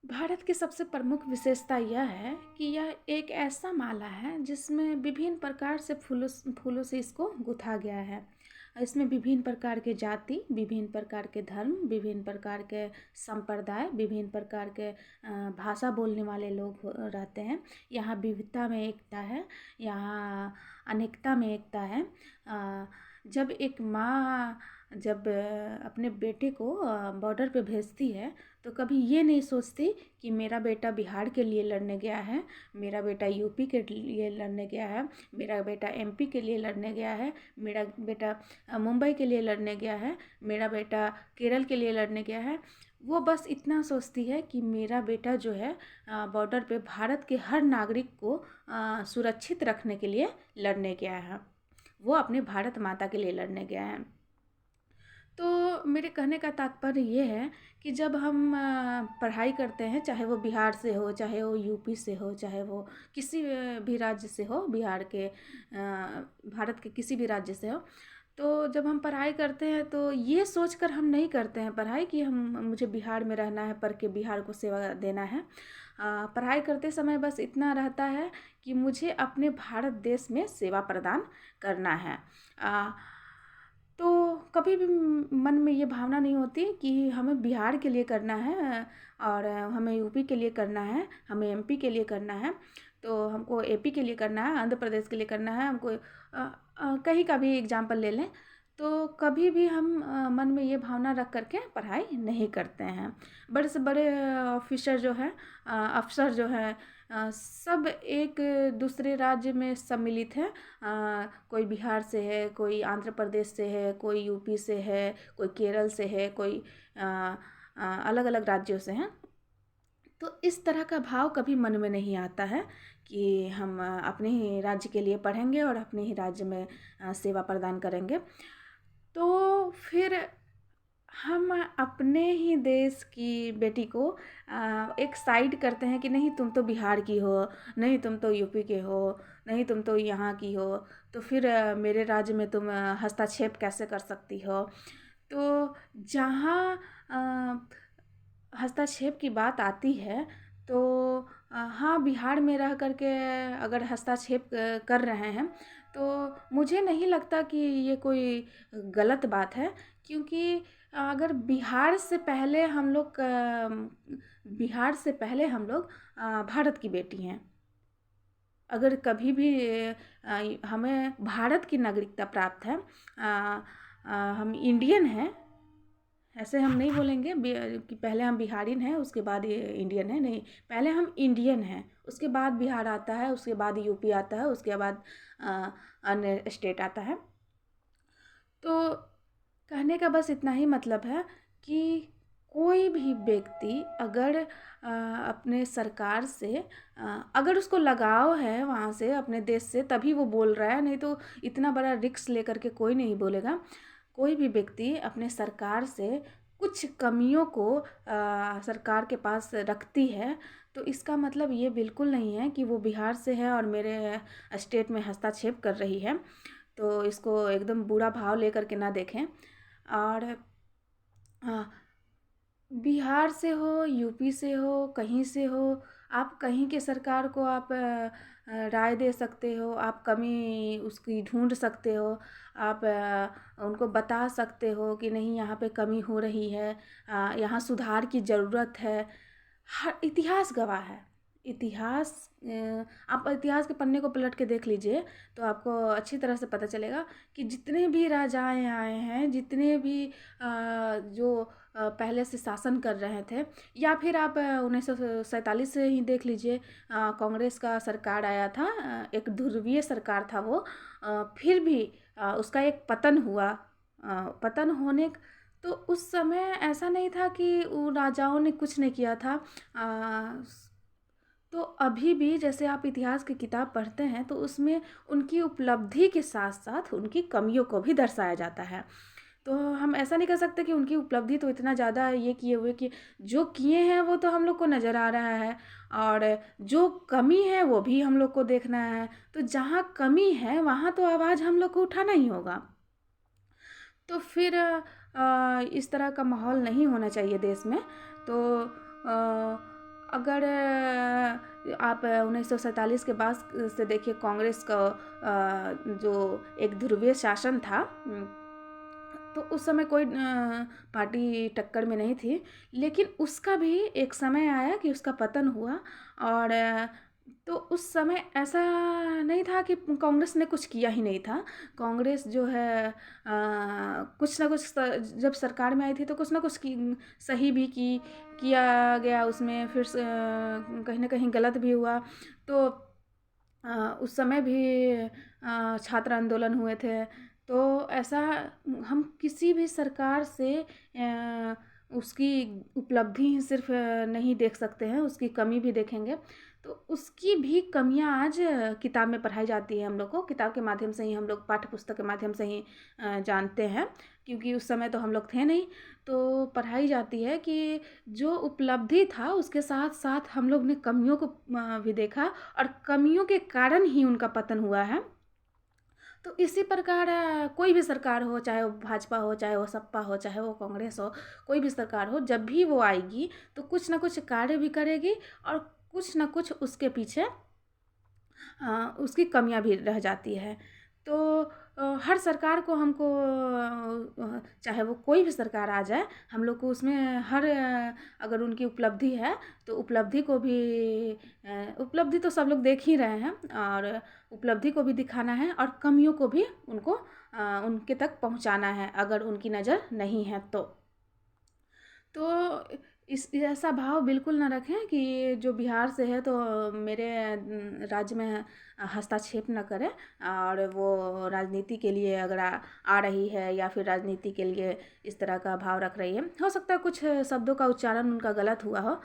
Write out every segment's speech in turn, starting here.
भारत की सबसे प्रमुख विशेषता यह है कि यह एक ऐसा माला है जिसमें विभिन्न प्रकार से फूलों से इसको गुथा गया है। इसमें विभिन्न प्रकार के जाति, विभिन्न प्रकार के धर्म, विभिन्न प्रकार के संप्रदाय, विभिन्न प्रकार के भाषा बोलने वाले लोग रहते हैं। यहाँ विविधता में एकता है, यहाँ अनेकता में एकता है। जब एक माँ अपने बेटे को बॉर्डर पे भेजती है तो कभी ये नहीं सोचती कि मेरा बेटा बिहार के लिए लड़ने गया है, मेरा बेटा यूपी के लिए लड़ने गया है, मेरा बेटा एमपी के लिए लड़ने गया है, मेरा बेटा मुंबई के लिए लड़ने गया है, मेरा बेटा केरल के लिए लड़ने गया है। वो बस इतना सोचती है कि मेरा बेटा जो है बॉर्डर पे भारत के हर नागरिक को सुरक्षित रखने के लिए लड़ने गया है। वो अपने भारत माता के लिए लड़ने गया है। तो मेरे कहने का तात्पर्य ये है कि जब हम पढ़ाई करते हैं, चाहे वो बिहार से हो, चाहे वो यूपी से हो, चाहे वो किसी भी राज्य से हो, भारत के किसी भी राज्य से हो, तो जब हम पढ़ाई करते हैं तो ये सोचकर हम नहीं करते हैं पढ़ाई कि हम मुझे बिहार में रहना है, पढ़ के बिहार को सेवा देना है। पढ़ाई करते समय बस इतना रहता है कि मुझे अपने भारत देश में सेवा प्रदान करना है। तो कभी भी मन में ये भावना नहीं होती कि हमें बिहार के लिए करना है और हमें यूपी के लिए करना है, हमें एमपी के लिए करना है, तो हमको एपी के लिए करना है, आंध्र प्रदेश के लिए करना है। हमको कहीं का भी एग्जाम्पल ले लें तो कभी भी हम मन में ये भावना रख करके पढ़ाई नहीं करते हैं। बड़े से बड़े ऑफिसर जो हैं, अफसर जो हैं, सब एक दूसरे राज्य में सम्मिलित हैं। कोई बिहार से है, कोई आंध्र प्रदेश से है, कोई यूपी से है, कोई केरल से है, कोई अलग अलग राज्यों से हैं। तो इस तरह का भाव कभी मन में नहीं आता है कि हम अपने ही राज्य के लिए पढ़ेंगे और अपने ही राज्य में सेवा प्रदान करेंगे। तो फिर हम अपने ही देश की बेटी को एक साइड करते हैं कि नहीं तुम तो बिहार की हो, नहीं तुम तो यूपी के हो, नहीं तुम तो यहाँ की हो, तो फिर मेरे राज्य में तुम हस्तक्षेप कैसे कर सकती हो। तो जहाँ हस्तक्षेप की बात आती है तो हाँ, बिहार में रह कर के अगर हस्तक्षेप कर रहे हैं तो मुझे नहीं लगता कि ये कोई गलत बात है, क्योंकि अगर बिहार से पहले हम लोग भारत की बेटी हैं। अगर कभी भी हमें भारत की नागरिकता प्राप्त है, हम इंडियन हैं, ऐसे हम नहीं बोलेंगे कि पहले हम बिहारिन हैं उसके बाद ये इंडियन है, नहीं, पहले हम इंडियन हैं, उसके बाद बिहार आता है, उसके बाद यूपी आता है, उसके बाद अन्य स्टेट आता है। तो कहने का बस इतना ही मतलब है कि कोई भी व्यक्ति अगर अपने सरकार से अगर उसको लगाव है वहाँ से, अपने देश से, तभी वो बोल रहा है, नहीं तो इतना बड़ा रिस्क लेकर के कोई नहीं बोलेगा। कोई भी व्यक्ति अपने सरकार से कुछ कमियों को सरकार के पास रखती है तो इसका मतलब ये बिल्कुल नहीं है कि वो बिहार से है और मेरे स्टेट में हस्तक्षेप कर रही है। तो इसको एकदम बुरा भाव लेकर के ना देखें। और बिहार से हो, यूपी से हो, कहीं से हो, आप कहीं के सरकार को आप राय दे सकते हो, आप कमी उसकी ढूंढ सकते हो, आप उनको बता सकते हो कि नहीं यहाँ पे कमी हो रही है, यहाँ सुधार की ज़रूरत है। हर इतिहास गवाह है। इतिहास आप इतिहास के पन्ने को पलट के देख लीजिए तो आपको अच्छी तरह से पता चलेगा कि जितने भी राजाएँ आए हैं, जितने भी जो पहले से शासन कर रहे थे, या फिर आप 1947 से ही देख लीजिए, कांग्रेस का सरकार आया था, एक ध्रुवीय सरकार था वो, फिर भी उसका एक पतन हुआ। पतन होने तो उस समय ऐसा नहीं था कि उन राजाओं ने कुछ नहीं किया था। तो अभी भी जैसे आप इतिहास की किताब पढ़ते हैं तो उसमें उनकी उपलब्धि के साथ साथ उनकी कमियों को भी दर्शाया जाता है। तो हम ऐसा नहीं कह सकते कि उनकी उपलब्धि तो इतना ज़्यादा ये किए हुए कि जो किए हैं वो तो हम लोग को नज़र आ रहा है, और जो कमी है वो भी हम लोग को देखना है। तो जहाँ कमी है वहाँ तो आवाज़ हम लोग को उठाना ही होगा। तो फिर इस तरह का माहौल नहीं होना चाहिए देश में। तो अगर आप 1947 के बाद से देखिए, कांग्रेस का जो एक ध्रुवीय शासन था, तो उस समय कोई पार्टी टक्कर में नहीं थी, लेकिन उसका भी एक समय आया कि उसका पतन हुआ। और तो उस समय ऐसा नहीं था कि कांग्रेस ने कुछ किया ही नहीं था। कांग्रेस जो है कुछ ना कुछ जब सरकार में आई थी तो कुछ ना कुछ सही भी किया गया उसमें, फिर कहीं ना कहीं गलत भी हुआ। तो उस समय भी छात्र आंदोलन हुए थे। तो ऐसा हम किसी भी सरकार से उसकी उपलब्धि ही सिर्फ नहीं देख सकते हैं, उसकी कमी भी देखेंगे। तो उसकी भी कमियां आज किताब में पढ़ाई जाती है। हम लोग को किताब के माध्यम से ही, हम लोग पाठ्य पुस्तक के माध्यम से ही जानते हैं, क्योंकि उस समय तो हम लोग थे नहीं। तो पढ़ाई जाती है कि जो उपलब्धि था उसके साथ साथ हम लोग ने कमियों को भी देखा, और कमियों के कारण ही उनका पतन हुआ है। तो इसी प्रकार कोई भी सरकार हो, चाहे वो भाजपा हो, चाहे वो सपा हो, चाहे वो कांग्रेस हो, कोई भी सरकार हो, जब भी वो आएगी तो कुछ ना कुछ कार्य भी करेगी, और कुछ ना कुछ उसके पीछे उसकी कमियां भी रह जाती है। तो हर सरकार को हमको चाहे वो कोई भी सरकार आ जाए, हम लोग को उसमें हर अगर उनकी उपलब्धि है तो उपलब्धि को भी उपलब्धि तो सब लोग देख ही रहे हैं, और उपलब्धि को भी दिखाना है, और कमियों को भी उनको उनके तक पहुंचाना है, अगर उनकी नज़र नहीं है तो इस ऐसा भाव बिल्कुल ना रखें कि जो बिहार से है तो मेरे राज्य में हस्तक्षेप न करें, और वो राजनीति के लिए अगर आ रही है, या फिर राजनीति के लिए इस तरह का भाव रख रही है। हो सकता है कुछ शब्दों का उच्चारण उनका गलत हुआ हो,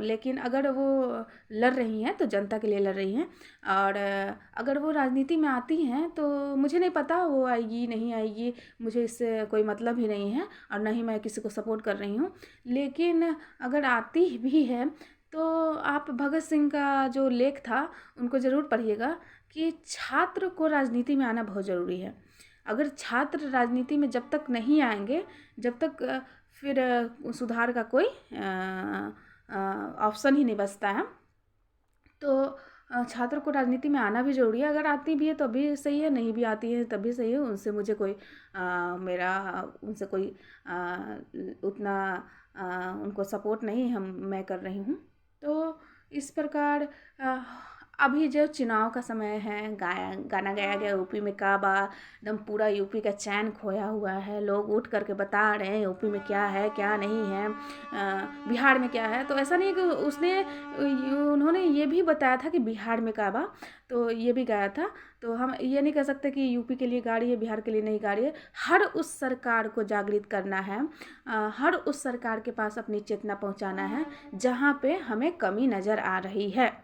लेकिन अगर वो लड़ रही हैं तो जनता के लिए लड़ रही हैं। और अगर वो राजनीति में आती हैं तो मुझे नहीं पता वो आएगी नहीं आएगी, मुझे इससे कोई मतलब ही नहीं है, और ना ही मैं किसी को सपोर्ट कर रही हूँ। लेकिन अगर आती भी है तो आप भगत सिंह का जो लेख था उनको ज़रूर पढ़िएगा, कि छात्र को राजनीति में आना बहुत ज़रूरी है। अगर छात्र राजनीति में जब तक नहीं आएंगे, जब तक फिर सुधार का कोई ऑप्शन ही नहीं बचता है। तो छात्र को राजनीति में आना भी ज़रूरी है। अगर आती भी है तो भी सही है, नहीं भी आती है तब भी सही है। उनसे मुझे कोई मेरा उनसे कोई उतना उनको सपोर्ट नहीं मैं कर रही हूँ। तो इस प्रकार अभी जो चुनाव का समय है, गाना गाया गया यूपी में काबा, एकदम पूरा यूपी का चैन खोया हुआ है। लोग उठ करके बता रहे हैं यूपी में क्या है क्या नहीं है, बिहार में क्या है। तो ऐसा नहीं कि उन्होंने ये भी बताया था कि बिहार में काबा, तो ये भी गाया था। तो हम ये नहीं कह सकते कि यूपी के लिए गाड़ी है, बिहार के लिए नहीं गाड़ी है। हर उस सरकार को जागृत करना है, हर उस सरकार के पास अपनी चेतना पहुंचाना है जहाँ पे हमें कमी नज़र आ रही है।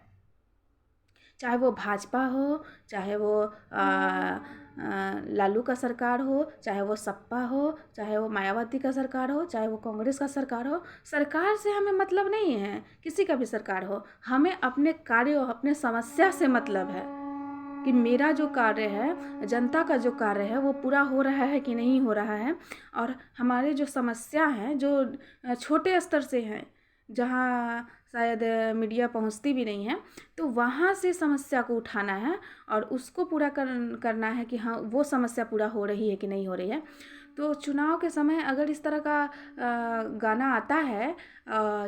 चाहे वो भाजपा हो, चाहे वो लालू का सरकार हो, चाहे वो सपा हो, चाहे वो मायावती का सरकार हो, चाहे वो कांग्रेस का सरकार हो। सरकार से हमें मतलब नहीं है, किसी का भी सरकार हो, हमें अपने कार्य, अपने समस्या से मतलब है कि मेरा जो कार्य है, जनता का जो कार्य है, वो पूरा हो रहा है कि नहीं हो रहा है। और हमारे जो समस्या हैं, जो छोटे स्तर से हैं, जहाँ शायद मीडिया पहुँचती भी नहीं है, तो वहाँ से समस्या को उठाना है और उसको पूरा करना है कि हाँ वो समस्या पूरा हो रही है कि नहीं हो रही है। तो चुनाव के समय अगर इस तरह का गाना आता है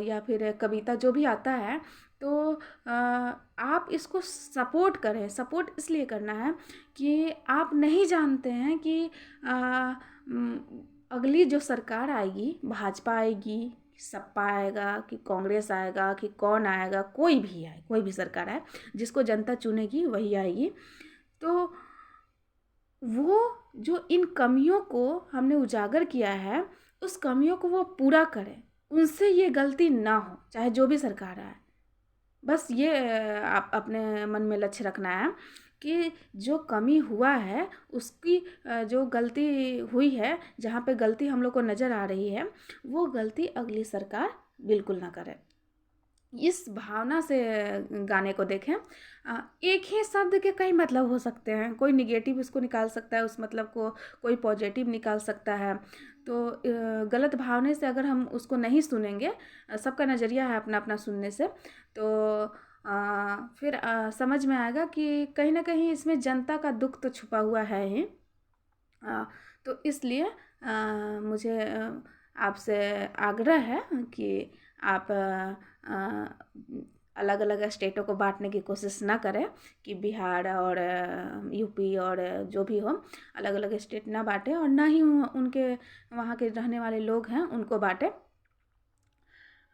या फिर कविता जो भी आता है, तो आप इसको सपोर्ट करें। सपोर्ट इसलिए करना है कि आप नहीं जानते हैं कि अगली जो सरकार आएगी, भाजपा आएगी, सपा आएगा कि कांग्रेस आएगा कि कौन आएगा, कोई भी आए, कोई भी सरकार आए, जिसको जनता चुनेगी वही आएगी। तो वो जो इन कमियों को हमने उजागर किया है, उस कमियों को वो पूरा करें, उनसे ये गलती ना हो, चाहे जो भी सरकार आए। बस ये आप अपने मन में लक्ष्य रखना है कि जो कमी हुआ है, उसकी जो गलती हुई है, जहाँ पे गलती हम लोग को नज़र आ रही है, वो गलती अगली सरकार बिल्कुल ना करे। इस भावना से गाने को देखें। एक ही शब्द के कई मतलब हो सकते हैं, कोई निगेटिव उसको निकाल सकता है उस मतलब को, कोई पॉजिटिव निकाल सकता है। तो गलत भावने से अगर हम उसको नहीं सुनेंगे, सबका नज़रिया है अपना अपना सुनने से, तो फिर समझ में आएगा कि कहीं ना कहीं इसमें जनता का दुख तो छुपा हुआ है ही। तो इसलिए मुझे आपसे आग्रह है कि आप अलग अलग स्टेटों को बांटने की कोशिश ना करें, कि बिहार और यूपी और जो भी हो, अलग अलग स्टेट ना बांटें, और ना ही उनके वहाँ के रहने वाले लोग हैं उनको बांटें।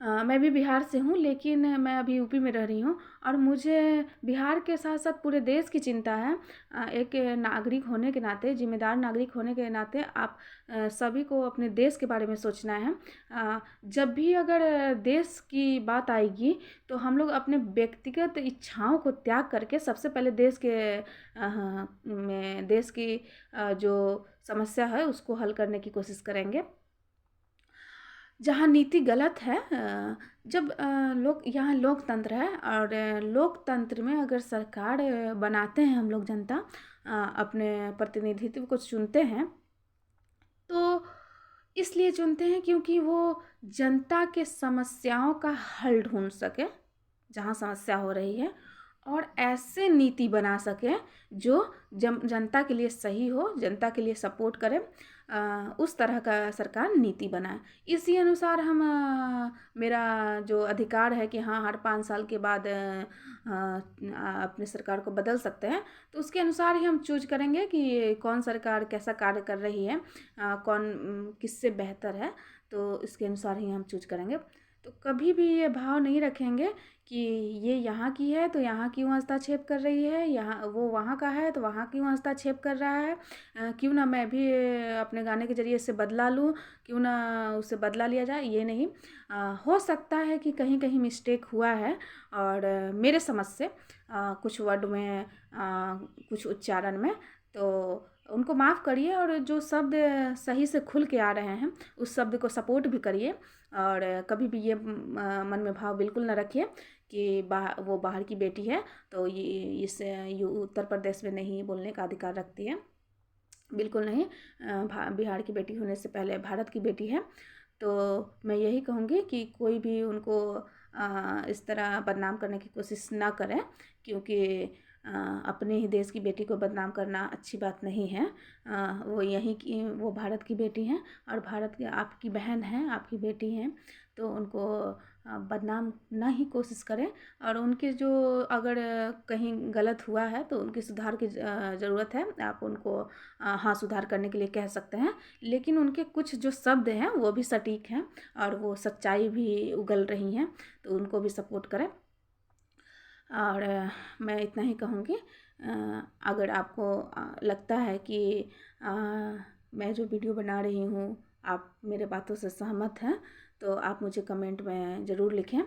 मैं भी बिहार से हूँ, लेकिन मैं अभी यूपी में रह रही हूँ, और मुझे बिहार के साथ साथ पूरे देश की चिंता है। एक नागरिक होने के नाते, जिम्मेदार नागरिक होने के नाते, आप सभी को अपने देश के बारे में सोचना है। जब भी अगर देश की बात आएगी, तो हम लोग अपने व्यक्तिगत इच्छाओं को त्याग करके सबसे पहले देश की जो समस्या है उसको हल करने की कोशिश करेंगे। जहाँ नीति गलत है, जब लोग, यहाँ लोकतंत्र है, और लोकतंत्र में अगर सरकार बनाते हैं हम लोग, जनता अपने प्रतिनिधित्व को चुनते हैं, तो इसलिए चुनते हैं क्योंकि वो जनता के समस्याओं का हल ढूंढ सके जहाँ समस्या हो रही है, और ऐसे नीति बना सके जो जनता के लिए सही हो, जनता के लिए सपोर्ट करे, उस तरह का सरकार नीति बनाए। इसी अनुसार हम मेरा जो अधिकार है कि हाँ, हर 5 साल के बाद अपने सरकार को बदल सकते हैं, तो उसके अनुसार ही हम चूज करेंगे कि कौन सरकार कैसा कार्य कर रही है, कौन किससे बेहतर है, तो इसके अनुसार ही हम चूज करेंगे। तो कभी भी ये भाव नहीं रखेंगे कि ये यहाँ की है तो यहाँ क्यों हस्तक्षेप कर रही है, यहाँ वो वहाँ का है तो वहाँ क्यों हस्तक्षेप कर रहा है, क्यों ना मैं भी अपने गाने के ज़रिए इससे बदला लूँ, क्यों ना उससे बदला लिया जाए। ये नहीं, हो सकता है कि कहीं कहीं मिस्टेक हुआ है, और मेरे समझ से कुछ वर्ड में, कुछ उच्चारण में, तो उनको माफ़ करिए, और जो शब्द सही से खुल के आ रहे हैं उस शब्द को सपोर्ट भी करिए। और कभी भी ये मन में भाव बिल्कुल ना रखिए कि वो बाहर की बेटी है तो ये उत्तर प्रदेश में नहीं बोलने का अधिकार रखती है। बिल्कुल नहीं, बिहार की बेटी होने से पहले भारत की बेटी है। तो मैं यही कहूँगी कि कोई भी उनको इस तरह बदनाम करने की कोशिश ना करें, क्योंकि अपने ही देश की बेटी को बदनाम करना अच्छी बात नहीं है। वो भारत की बेटी हैं, और भारत की आपकी बहन हैं, आपकी बेटी हैं, तो उनको बदनाम ना ही कोशिश करें। और उनके जो अगर कहीं गलत हुआ है तो उनकी सुधार की ज़रूरत है, आप उनको हाँ, सुधार करने के लिए कह सकते हैं, लेकिन उनके कुछ जो शब्द हैं वो भी सटीक हैं, और वो सच्चाई भी उगल रही हैं, तो उनको भी सपोर्ट करें। और मैं इतना ही कहूँगी। अगर आपको लगता है कि मैं जो वीडियो बना रही हूँ आप मेरे बातों से सहमत हैं, तो आप मुझे कमेंट में ज़रूर लिखें।